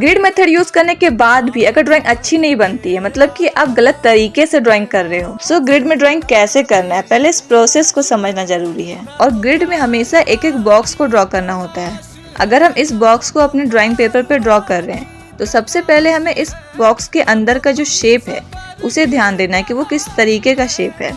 Grid method use करने के बाद भी अगर ड्राइंग अच्छी नहीं बनती है, मतलब कि आप गलत तरीके से ड्राइंग कर रहे हो, सो ग्रिड में ड्राइंग कैसे करना है, पहले इस प्रोसेस को समझना जरूरी है। और ग्रिड में हमेशा एक एक बॉक्स को ड्रॉ करना होता है। अगर हम इस बॉक्स को अपने ड्राइंग पेपर पे ड्रॉ कर रहे हैं तो सबसे पहले हमें इस बॉक्स के अंदर का जो शेप है उसे ध्यान देना है कि वो किस तरीके का शेप है,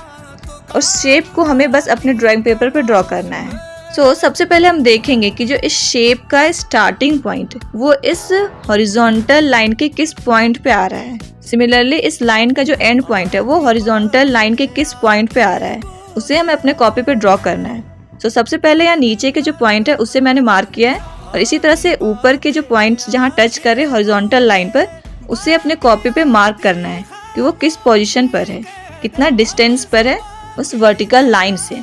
और शेप को हमें बस अपने ड्राइंग पेपर पे ड्रॉ करना है। सबसे पहले हम देखेंगे कि जो इस शेप का स्टार्टिंग पॉइंट वो इस हॉरिजॉन्टल लाइन के किस पॉइंट पे आ रहा है। सिमिलरली इस लाइन का जो एंड पॉइंट है वो हॉरिजॉन्टल लाइन के किस पॉइंट पे आ रहा है, उसे हमें अपने कॉपी पे ड्रॉ करना है। सबसे पहले यहाँ नीचे के जो पॉइंट है उसे मैंने मार्क किया है, और इसी तरह से ऊपर के जो पॉइंट्स जहाँ टच कर रहे हॉरिजॉन्टल लाइन पर उसे अपने कॉपी पे मार्क करना है कि वो किस पोजीशन पर है, कितना डिस्टेंस पर है उस वर्टिकल लाइन से।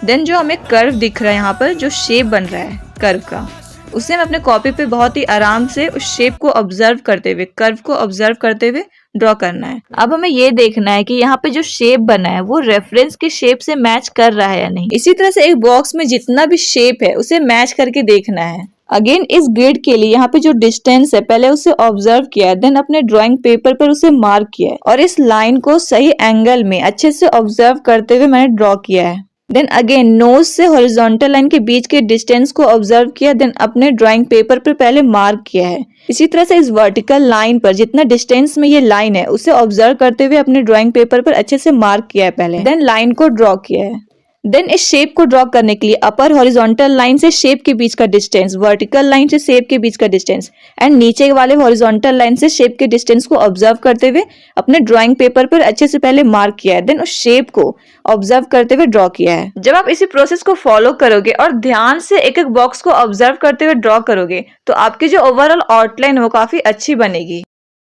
देन जो हमें कर्व दिख रहा है यहाँ पर, जो शेप बन रहा है कर्व का, उसे हम अपने कॉपी पे बहुत ही आराम से उस शेप को ऑब्जर्व करते हुए, कर्व को ऑब्जर्व करते हुए ड्रॉ करना है। अब हमें ये देखना है कि यहाँ पे जो शेप बना है वो रेफरेंस के शेप से मैच कर रहा है या नहीं। इसी तरह से एक बॉक्स में जितना भी शेप है उसे मैच करके देखना है। अगेन इस ग्रिड के लिए यहाँ पे जो डिस्टेंस है पहले उसे ऑब्जर्व किया है, देन अपने ड्राइंग पेपर पर उसे मार्क किया है, और इस लाइन को सही एंगल में अच्छे से ऑब्जर्व करते हुए मैंने ड्रॉ किया है। देन अगेन नोज से हॉरिजॉन्टल लाइन के बीच के डिस्टेंस को ऑब्जर्व किया, देन अपने ड्राइंग पेपर पर पहले मार्क किया है। इसी तरह से इस वर्टिकल लाइन पर जितना डिस्टेंस में ये लाइन है उसे ऑब्जर्व करते हुए अपने ड्राइंग पेपर पर अच्छे से मार्क किया है पहले, देन लाइन को ड्रॉ किया है। देन इस शेप को ड्रॉ करने के लिए अपर हॉरिजॉन्टल लाइन से शेप के बीच का डिस्टेंस, वर्टिकल लाइन से शेप के बीच का डिस्टेंस एंड नीचे वाले हॉरिजॉन्टल लाइन से शेप के डिस्टेंस को ऑब्जर्व करते हुए अपने ड्राइंग पेपर पर अच्छे से पहले मार्क किया है, देन उस शेप को ऑब्जर्व करते हुए ड्रॉ किया है। जब आप इसी प्रोसेस को फॉलो करोगे और ध्यान से एक एक बॉक्स को ऑब्जर्व करते हुए ड्रॉ करोगे तो आपकी जो ओवरऑल आउटलाइन वो काफी अच्छी बनेगी।